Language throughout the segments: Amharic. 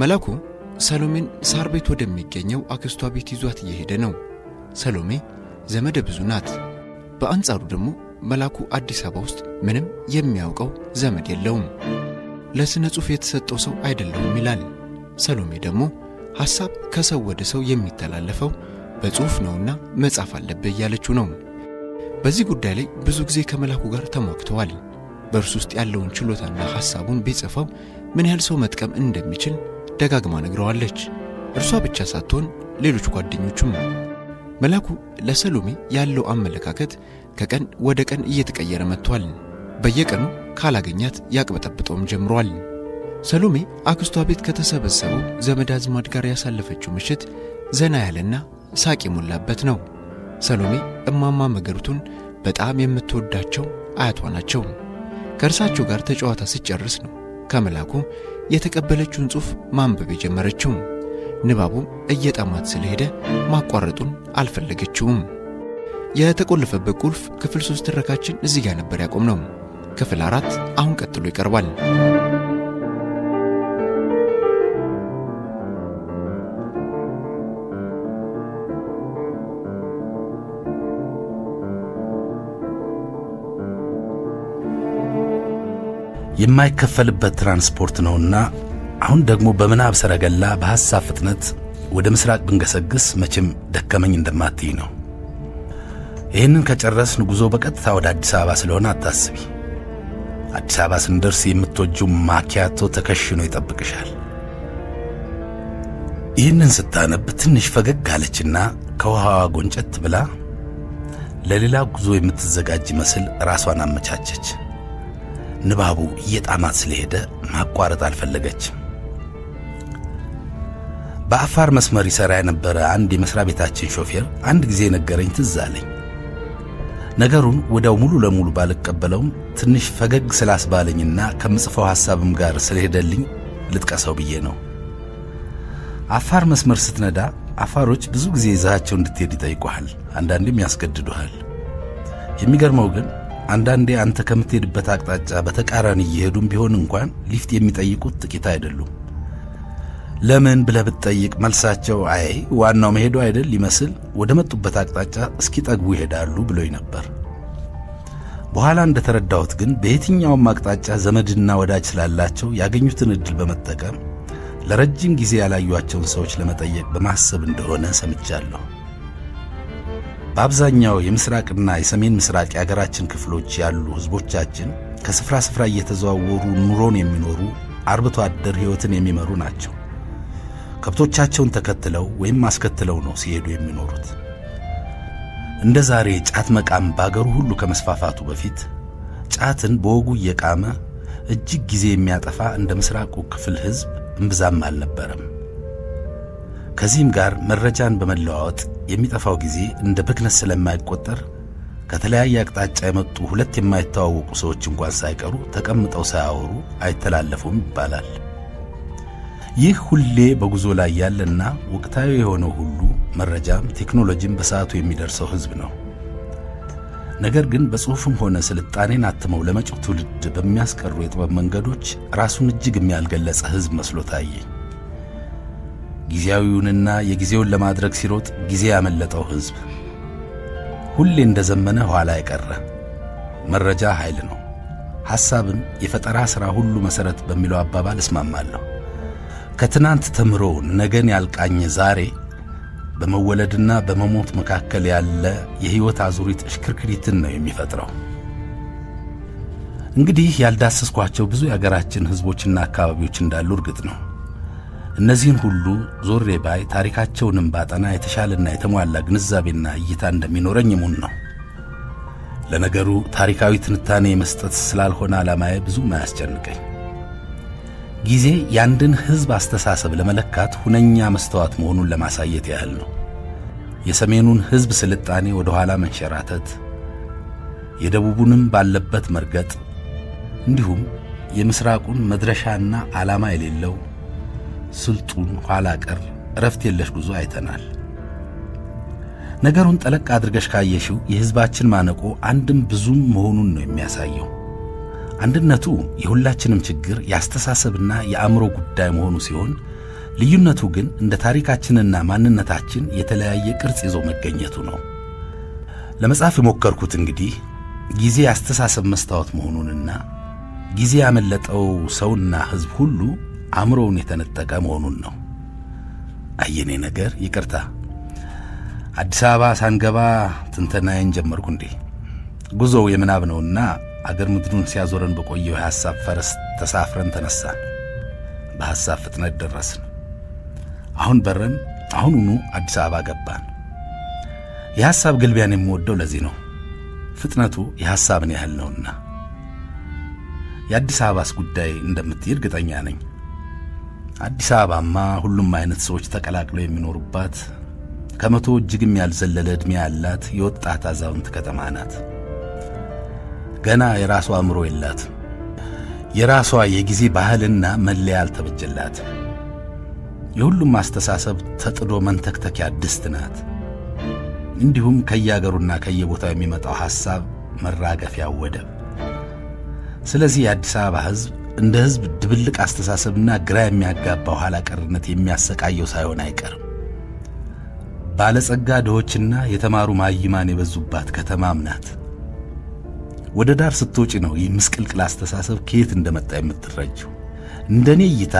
መላኩ ሰሎሜን ሳር ቤት ወደሚገኘው አክስቷ ቤት ይዟት እየሄደ ነው። ሰሎሜ ዘመደ ብዙ ናት። በአንጻሩ ደግሞ መላኩ አዲስ አበባ ውስጥ ምንም የሚያውቀው ዘመድ የለውም። ለስነ ጽሑፍ የተሰጠው ሰው አይደለም ይላል። ሰሎሜ ደግሞ ሐሳብ ከሰው ወደ ሰው የሚተላለፈው በጽሑፍ ነውና መጻፍ አለበት ያለችው ነው። በዚህ ጉዳይ ላይ ብዙ ጊዜ ከመላኩ ጋር ተሟግተዋል። በእርሱ ውስጥ ያለውን ችሎታና ሐሳቡን ቢጽፈው ምን ያህል ሰው መጥቀም እንደሚችል ደጋግማ ነግረዋለች። እርሷ ብቻ ሳትሆን ሌሎች ጓደኞቹም። መላኩ ለሰሎሜ ያለው አመለካከት ከቀን ወደ ቀን እየተቀየረ መጥቷል። በየቀኑ ካላገኛት ያቅበጠብጠውም ጀምሯል። ሰሎሜ አክስቷ ቤት ከተሰበሰበው ዘመድ አዝማድ ጋር ያሳለፈችው ምሽት ዘና ያለና ሳቅ የሞላበት ነው። ሰሎሜ እማማ መገርቱን በጣም የምትወዳቸው አያቷ ናቸው። ከእርሳቸው ጋር ተጫዋታ ሲጨርስ ነው ከመላኩ የተቀበለችውን ጽሑፍ ማንበብ የጀመረችው። ንባቡ እየጣማት ስለሄደ ማቋረጡን አልፈለገችውም። የተቆለፈበት ቁልፍ ክፍል 3 ትረካችን እዚህ ጋር ነበር ያቆምነው። ክፍል 4 አሁን ቀጥሎ ይቀርባል። የማይከፈልበት ትራንስፖርት ነውና አሁን ደግሞ በመናብ ሰረገላ በሐሳብ ፍጥነት ወደ ምስራቅ ብንገሰግስ መቼም ደከመኝ እንደማትይ ነው። ይህንን ከጨረስን ጉዞ በቀጥታ ወደ አዲስ አበባ ስለሆነ አታስቢ። አዲስ አበባ ስንደርስ የምትወጂው ማኪያቶ ተከሽኖ ይጠብቅሻል። ይህንን ስታነብ ትንሽ ፈገግ አለችና ከውሃዋ ጎንጨት ብላ ለሌላ ጉዞ የምትዘጋጅ መስል ራሷን አመቻቸች። ንባቡ እየጣማት ስለሄደ ማቋረጥ አልፈለገችም። በአፋር መስመር ይሰራ የነበረ አንድ የመስሪያ ቤታችን ሾፌር አንድ ጊዜ ነገረኝ ትዝ አለኝ። ነገሩን ወዲያው ሙሉ ለሙሉ ባልቀበለውም ትንሽ ፈገግ ስላስባለኝና ከምጽፈው ሐሳብም ጋር ስለሄደልኝ ልጥቀሰው ብዬ ነው። አፋር መስመር ስትነዳ አፋሮች ብዙ ጊዜ ይዛቸው እንድትሄድ ይጠይቁሃል፣ አንዳንዴም ያስገድዱሃል። የሚገርመው ግን አንዳንዴ አንተ ከምትሄድበት አቅጣጫ በተቃራኒ እየሄዱም ቢሆን እንኳን ሊፍት የሚጠይቁት ጥቂት አይደሉም። ለምን ብለህ ብትጠይቅ መልሳቸው አይ ዋናው መሄዱ አይደል ሊመስል ወደ መጡበት አቅጣጫ እስኪጠግቡ ይሄዳሉ ብሎኝ ነበር። በኋላ እንደተረዳሁት ግን በየትኛውም አቅጣጫ ዘመድና ወዳጅ ስላላቸው ያገኙትን እድል በመጠቀም ለረጅም ጊዜ ያላዩአቸውን ሰዎች ለመጠየቅ በማሰብ እንደሆነ ሰምቻለሁ። በአብዛኛው የምስራቅና የሰሜን ምስራቅ የአገራችን ክፍሎች ያሉ ህዝቦቻችን ከስፍራ ስፍራ እየተዘዋወሩ ኑሮን የሚኖሩ አርብቶ አደር ህይወትን የሚመሩ ናቸው። ከብቶቻቸውን ተከትለው ወይም አስከትለው ነው ሲሄዱ የሚኖሩት። እንደ ዛሬ ጫት መቃም ባገሩ ሁሉ ከመስፋፋቱ በፊት ጫትን በወጉ እየቃመ እጅግ ጊዜ የሚያጠፋ እንደ ምስራቁ ክፍል ህዝብ እምብዛም አልነበረም። ከዚህም ጋር መረጃን በመለዋወጥ የሚጠፋው ጊዜ እንደ ብክነት ስለማይቆጠር ከተለያየ አቅጣጫ የመጡ ሁለት የማይተዋወቁ ሰዎች እንኳን ሳይቀሩ ተቀምጠው ሳያወሩ አይተላለፉም ይባላል። ይህ ሁሌ በጉዞ ላይ ያለና ወቅታዊ የሆነው ሁሉ መረጃም ቴክኖሎጂም በሰዓቱ የሚደርሰው ህዝብ ነው። ነገር ግን በጽሑፍም ሆነ ስልጣኔን አትመው ለመጪው ትውልድ በሚያስቀሩ የጥበብ መንገዶች ራሱን እጅግ የሚያልገለጸ ህዝብ መስሎ ታየኝ። ጊዜያዊውንና የጊዜውን ለማድረግ ሲሮጥ ጊዜ ያመለጠው ህዝብ ሁሌ እንደዘመነ ኋላ የቀረ። መረጃ ኃይል ነው፣ ሐሳብም የፈጠራ ሥራ ሁሉ መሠረት በሚለው አባባል እስማማለሁ። ከትናንት ተምሮ ነገን ያልቃኘ ዛሬ በመወለድና በመሞት መካከል ያለ የሕይወት አዙሪት እሽክርክሪትን ነው የሚፈጥረው። እንግዲህ ያልዳሰስኳቸው ብዙ የአገራችን ህዝቦችና አካባቢዎች እንዳሉ እርግጥ ነው። እነዚህን ሁሉ ዞሬ ባይ ታሪካቸውንም ባጠና የተሻለና የተሟላ ግንዛቤና እይታ እንደሚኖረኝ ሙን ነው። ለነገሩ ታሪካዊ ትንታኔ መስጠት ስላልሆነ ዓላማዬ ብዙም አያስጨንቀኝ። ጊዜ ያንድን ህዝብ አስተሳሰብ ለመለካት ሁነኛ መስተዋት መሆኑን ለማሳየት ያህል ነው። የሰሜኑን ህዝብ ስልጣኔ ወደ ኋላ መንሸራተት፣ የደቡቡንም ባለበት መርገጥ፣ እንዲሁም የምስራቁን መድረሻና ዓላማ የሌለው ስልጡን ኋላ ቀር ረፍት የለሽ ጉዞ አይተናል። ነገሩን ጠለቅ አድርገሽ ካየሽው የህዝባችን ማነቆ አንድም ብዙም መሆኑን ነው የሚያሳየው። አንድነቱ የሁላችንም ችግር ያስተሳሰብና የአእምሮ ጉዳይ መሆኑ ሲሆን ልዩነቱ ግን እንደ ታሪካችንና ማንነታችን የተለያየ ቅርጽ ይዞ መገኘቱ ነው። ለመጻፍ የሞከርኩት እንግዲህ ጊዜ አስተሳሰብ መስታወት መሆኑንና ጊዜ ያመለጠው ሰውና ሕዝብ ሁሉ አእምሮውን የተነጠቀ መሆኑን ነው። አየኔ ነገር ይቅርታ፣ አዲስ አበባ ሳንገባ ትንተናዬን ጀመርኩ እንዴ። ጉዞው የምናብ ነውና አገር ምድሩን ሲያዞረን በቆየው የሐሳብ ፈረስ ተሳፍረን ተነሳን። በሐሳብ ፍጥነት ደረስን። አሁን በረን አሁኑኑ አዲስ አበባ ገባን። የሐሳብ ግልቢያን የምወደው ለዚህ ነው፣ ፍጥነቱ የሐሳብን ያህል ነውና። የአዲስ አበባስ ጉዳይ እንደምትይ እርግጠኛ ነኝ። አዲስ አበባማ ሁሉም አይነት ሰዎች ተቀላቅለው የሚኖሩባት ከመቶ እጅግም ያልዘለለ ዕድሜ ያላት የወጣት አዛውንት ከተማ ናት። ገና የራሷ አእምሮ የላትም። የራሷ የጊዜ ባህልና መለያ አልተበጀላትም። የሁሉም አስተሳሰብ ተጥዶ መንተክተኪያ ድስት ናት። እንዲሁም ከየአገሩና ከየቦታው የሚመጣው ሐሳብ መራገፊያ ወደብ። ስለዚህ የአዲስ አበባ ሕዝብ እንደ ሕዝብ ድብልቅ አስተሳሰብና ግራ የሚያጋባው ኋላ ቀርነት የሚያሰቃየው ሳይሆን አይቀርም። ባለጸጋ ድሆችና የተማሩ ማይማን የበዙባት ከተማም ናት። ወደ ዳር ስትወጪ ነው ይህ ምስቅልቅል አስተሳሰብ ከየት እንደመጣ የምትረጂው። እንደኔ እይታ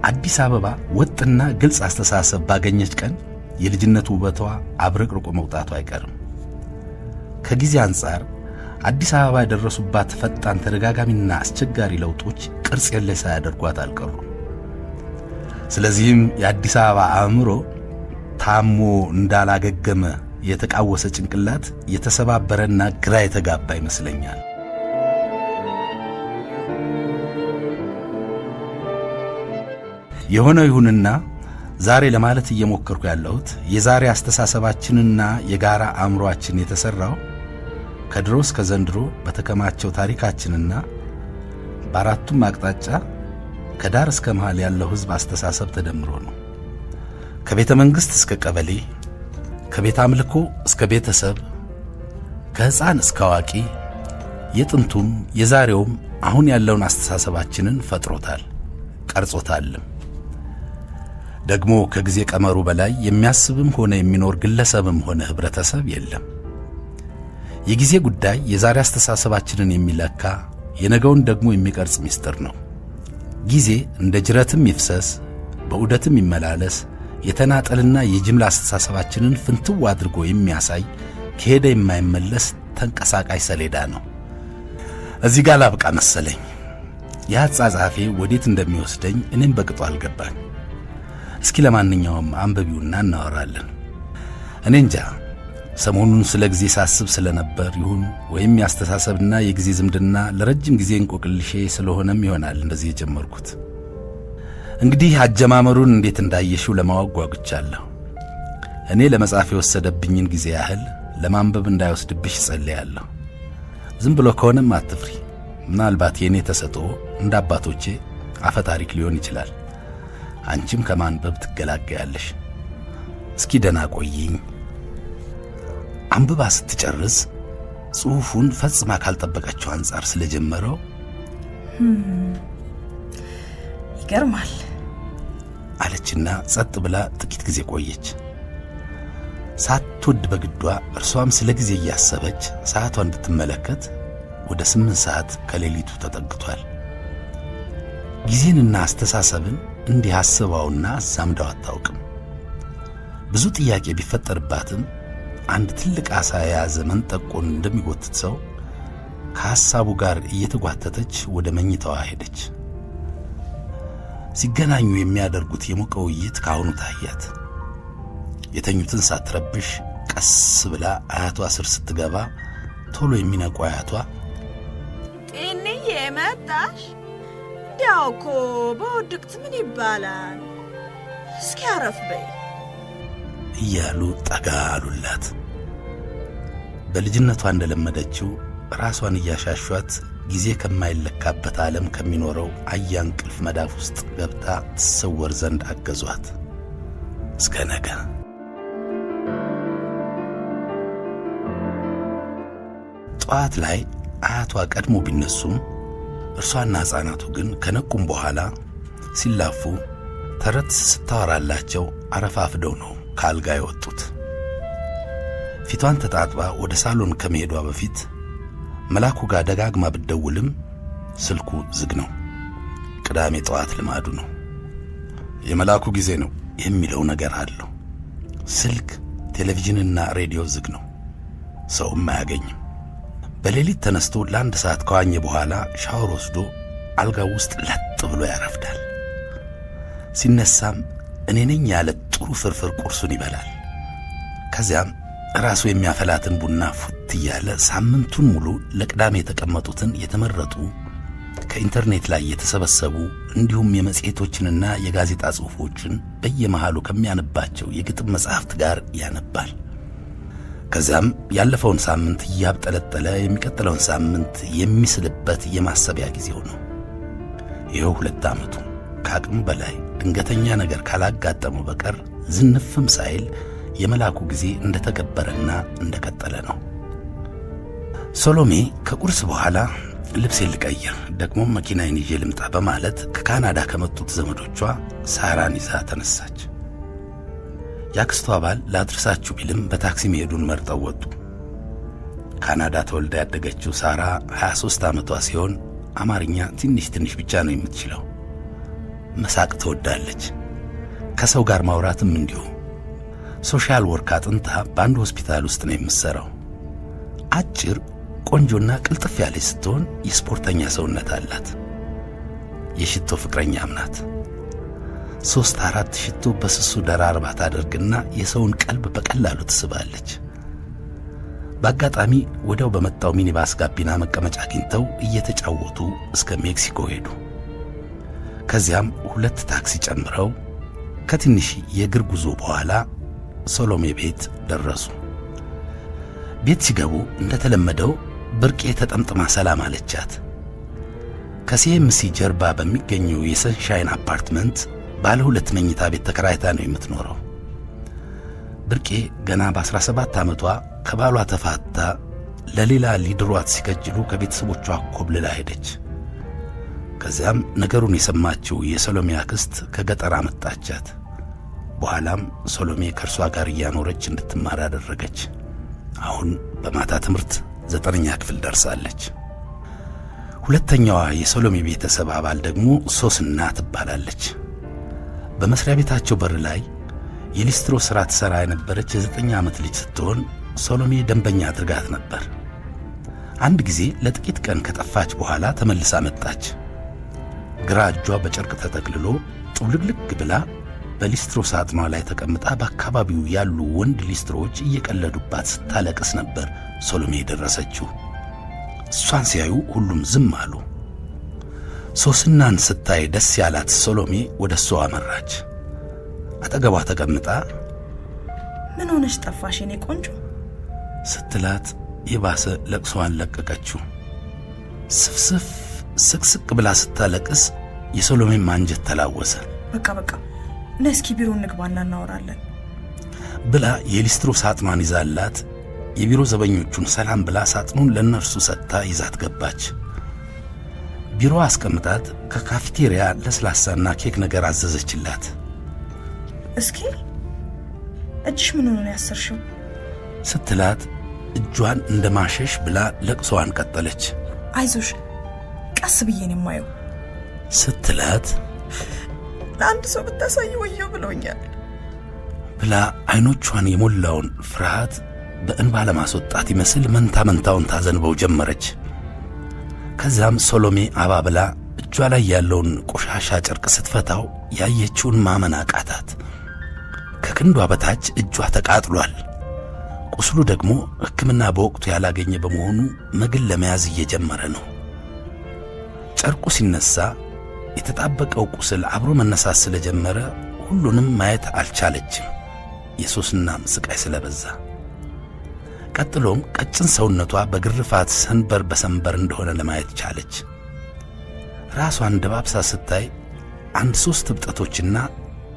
አዲስ አበባ ወጥና ግልጽ አስተሳሰብ ባገኘች ቀን የልጅነት ውበቷ አብረቅርቆ መውጣቱ አይቀርም። ከጊዜ አንጻር አዲስ አበባ የደረሱባት ፈጣን ተደጋጋሚና አስቸጋሪ ለውጦች ቅርጽ የለሽ ሳያደርጓት አልቀሩም። ስለዚህም የአዲስ አበባ አእምሮ ታሞ እንዳላገገመ የተቃወሰ ጭንቅላት የተሰባበረና ግራ የተጋባ ይመስለኛል። የሆነው ይሁንና ዛሬ ለማለት እየሞከርኩ ያለሁት የዛሬ አስተሳሰባችንና የጋራ አእምሮአችን የተሰራው ከድሮ እስከ ዘንድሮ በተከማቸው ታሪካችንና በአራቱም አቅጣጫ ከዳር እስከ መሃል ያለው ሕዝብ አስተሳሰብ ተደምሮ ነው። ከቤተ መንግሥት እስከ ቀበሌ፣ ከቤተ አምልኮ እስከ ቤተሰብ፣ ከሕፃን እስከ አዋቂ የጥንቱም የዛሬውም አሁን ያለውን አስተሳሰባችንን ፈጥሮታል፣ ቀርጾታልም። ደግሞ ከጊዜ ቀመሩ በላይ የሚያስብም ሆነ የሚኖር ግለሰብም ሆነ ህብረተሰብ የለም። የጊዜ ጉዳይ የዛሬ አስተሳሰባችንን የሚለካ የነገውን ደግሞ የሚቀርጽ ምስጢር ነው። ጊዜ እንደ ጅረትም ይፍሰስ በዑደትም ይመላለስ የተናጠልና የጅምላ አስተሳሰባችንን ፍንትው አድርጎ የሚያሳይ ከሄደ የማይመለስ ተንቀሳቃሽ ሰሌዳ ነው። እዚህ ጋር ላብቃ መሰለኝ። የአጻጻፌ ወዴት እንደሚወስደኝ እኔም በቅጡ አልገባኝ። እስኪ ለማንኛውም አንብቢውና እናወራለን። እኔ እንጃ ሰሞኑን ስለ ጊዜ ሳስብ ስለነበር ይሁን ወይም ያስተሳሰብና የጊዜ ዝምድና ለረጅም ጊዜ እንቆቅልሼ ስለሆነም ይሆናል እንደዚህ የጀመርኩት። እንግዲህ አጀማመሩን እንዴት እንዳየሽው ለማወቅ ጓጉቻለሁ። እኔ ለመጻፍ የወሰደብኝን ጊዜ ያህል ለማንበብ እንዳይወስድብሽ ጸልያለሁ። ዝም ብሎ ከሆነም አትፍሪ። ምናልባት የኔ ተሰጥኦ እንደ አባቶቼ አፈ ታሪክ ሊሆን ይችላል። አንቺም ከማንበብ ትገላገያለሽ። እስኪ ደህና ቆይኝ። አንብባ ስትጨርስ ጽሑፉን ፈጽማ ካልጠበቀችው አንጻር ስለጀመረው ይገርማል አለችና ጸጥ ብላ ጥቂት ጊዜ ቆየች። ሳትወድ በግዷ እርሷም ስለ ጊዜ እያሰበች ሰዓቷን እንድትመለከት ወደ 8 ሰዓት ከሌሊቱ ተጠግቷል። ጊዜንና አስተሳሰብን እንዲህ አስባውና አዛምዳው አታውቅም። ብዙ ጥያቄ ቢፈጠርባትም አንድ ትልቅ ዓሣ የያዘ መንጠቆን እንደሚጎትት ሰው ከሐሳቡ ጋር እየተጓተተች ወደ መኝታዋ ሄደች። ሲገናኙ የሚያደርጉት የሞቀ ውይይት ካሁኑ ታያት። የተኙትን ሳትረብሽ ቀስ ብላ አያቷ ስር ስትገባ ቶሎ የሚነቁ አያቷ ጤንዬ መጣሽ? እንዲያው እኮ በውድቅት ምን ይባላል? እስኪ አረፍ በይ እያሉ ጠጋ አሉላት። በልጅነቷ እንደለመደችው ራሷን እያሻሿት ጊዜ ከማይለካበት ዓለም ከሚኖረው አያ እንቅልፍ መዳፍ ውስጥ ገብታ ትሰወር ዘንድ አገዟት። እስከ ነገ። ጠዋት ላይ አያቷ ቀድሞ ቢነሱም እርሷና ሕፃናቱ ግን ከነቁም በኋላ ሲላፉ ተረት ስታወራላቸው አረፋፍደው ነው ከአልጋ የወጡት። ፊቷን ተጣጥባ ወደ ሳሎን ከመሄዷ በፊት መላኩ ጋር ደጋግማ ብትደውልም ስልኩ ዝግ ነው። ቅዳሜ ጠዋት ልማዱ ነው። የመላኩ ጊዜ ነው የሚለው ነገር አለው። ስልክ፣ ቴሌቪዥንና ሬዲዮ ዝግ ነው። ሰውም አያገኝም። በሌሊት ተነስቶ ለአንድ ሰዓት ከዋኘ በኋላ ሻወር ወስዶ አልጋው ውስጥ ለጥ ብሎ ያረፍዳል። ሲነሳም እኔ ነኝ ያለ ጥሩ ፍርፍር ቁርሱን ይበላል። ከዚያም ራሱ የሚያፈላትን ቡና ፉት እያለ ሳምንቱን ሙሉ ለቅዳሜ የተቀመጡትን የተመረጡ ከኢንተርኔት ላይ የተሰበሰቡ እንዲሁም የመጽሔቶችንና የጋዜጣ ጽሑፎችን በየመሃሉ ከሚያነባቸው የግጥም መጻሕፍት ጋር ያነባል። ከዚያም ያለፈውን ሳምንት እያብጠለጠለ የሚቀጥለውን ሳምንት የሚስልበት የማሰቢያ ጊዜው ነው። ይኸው 2 ዓመቱ ከአቅሙ በላይ ድንገተኛ ነገር ካላጋጠመው በቀር ዝንፍም ሳይል የመላኩ ጊዜ እንደተገበረና እንደቀጠለ ነው። ሶሎሜ ከቁርስ በኋላ ልብስ ልቀይር ደግሞ መኪናዬን ይዤ ልምጣ በማለት ከካናዳ ከመጡት ዘመዶቿ ሳራን ይዛ ተነሳች። ያክስቷ ባል ላድርሳችሁ ቢልም በታክሲ መሄዱን መርጠው ወጡ። ካናዳ ተወልዳ ያደገችው ሳራ 23 ዓመቷ ሲሆን አማርኛ ትንሽ ብቻ ነው የምትችለው። መሳቅ ትወዳለች። ከሰው ጋር ማውራትም እንዲሁ። ሶሻል ወርክ አጥንታ በአንድ ሆስፒታል ውስጥ ነው የምትሰራው። አጭር ቆንጆና ቅልጥፍ ያለች ስትሆን የስፖርተኛ ሰውነት አላት። የሽቶ ፍቅረኛም ናት። 3-4 ሽቶ በስሱ ደራርባ ታደርግና የሰውን ቀልብ በቀላሉ ትስባለች። በአጋጣሚ ወዲያው በመጣው ሚኒባስ ጋቢና መቀመጫ አግኝተው እየተጫወቱ እስከ ሜክሲኮ ሄዱ። ከዚያም 2 ታክሲ ጨምረው ከትንሽ የእግር ጉዞ በኋላ ሶሎሜ ቤት ደረሱ። ቤት ሲገቡ እንደተለመደው ብርቄ ተጠምጥማ ሰላም አለቻት። ከሲኤምሲ ጀርባ በሚገኘው የሰንሻይን አፓርትመንት ባለ 2 መኝታ ቤት ተከራይታ ነው የምትኖረው። ብርቄ ገና በ17 ዓመቷ ከባሏ ተፋታ ለሌላ ሊድሯት ሲከጅሉ ከቤተሰቦቿ ኮብልላ ሄደች። ከዚያም ነገሩን የሰማችው የሶሎሜ አክስት ከገጠር አመጣቻት። በኋላም ሶሎሜ ከእርሷ ጋር እያኖረች እንድትማር አደረገች። አሁን በማታ ትምህርት 9ኛ ክፍል ደርሳለች። ሁለተኛዋ የሶሎሜ ቤተሰብ አባል ደግሞ ሶስና ትባላለች። በመስሪያ ቤታቸው በር ላይ የሊስትሮ ሥራ ትሠራ የነበረች የ9 ዓመት ልጅ ስትሆን ሶሎሜ ደንበኛ አድርጋት ነበር። አንድ ጊዜ ለጥቂት ቀን ከጠፋች በኋላ ተመልሳ መጣች። ግራ እጇ በጨርቅ ተጠቅልሎ ጥውልግልግ ብላ በሊስትሮ ሳጥኗ ላይ ተቀምጣ በአካባቢው ያሉ ወንድ ሊስትሮዎች እየቀለዱባት ስታለቅስ ነበር ሶሎሜ የደረሰችው። እሷን ሲያዩ ሁሉም ዝም አሉ። ሶስናን ስታይ ደስ ያላት ሶሎሜ ወደ እሷ አመራች። አጠገቧ ተቀምጣ ምን ሆነሽ ጠፋሽ የኔ ቆንጆ ስትላት የባሰ ለቅሷን ለቀቀችው። ስፍስፍ ስቅስቅ ብላ ስታለቅስ የሶሎሜ አንጀት ተላወሰ። በቃ ነስኪ ቢሮ እንግባና እናወራለን ብላ የሊስትሮ ሳጥኗን ይዛላት የቢሮ ዘበኞቹን ሰላም ብላ ሳጥኑን ለነርሱ ሰጥታ ይዛት ገባች። ቢሮ አስቀምጣት ከካፌቴሪያ ለስላሳና ኬክ ነገር አዘዘችላት። እስኪ እጅሽ ምን ሆነ ያሰርሽው ስትላት እጇን እንደማሸሽ ብላ ለቅሷን ቀጠለች። አይዞሽ ቀስ ብዬ ነው የማየው ስትላት ለአንድ ሰው ብታሳይ ወየው ብሎኛል ብላ አይኖቿን የሞላውን ፍርሃት በእንባ ለማስወጣት ይመስል መንታውን ታዘንበው ጀመረች። ከዛም ሶሎሜ አባብላ እጇ ላይ ያለውን ቆሻሻ ጨርቅ ስትፈታው ያየችውን ማመን አቃታት። ከክንዷ በታች እጇ ተቃጥሏል። ቁስሉ ደግሞ ሕክምና በወቅቱ ያላገኘ በመሆኑ መግል ለመያዝ እየጀመረ ነው። ጨርቁ ሲነሳ የተጣበቀው ቁስል አብሮ መነሳት ስለጀመረ ሁሉንም ማየት አልቻለችም፣ የሶስናም ስቃይ ስለበዛ። ቀጥሎም ቀጭን ሰውነቷ በግርፋት ሰንበር በሰንበር እንደሆነ ለማየት ቻለች። ራሷን ደባብሳ ስታይ 3 እብጠቶችና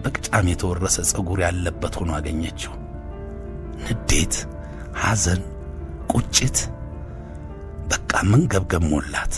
በቅጫም የተወረሰ ጸጉር ያለበት ሆኖ አገኘችው። ንዴት፣ ሐዘን፣ ቁጭት በቃ መንገብገብ ሞላት።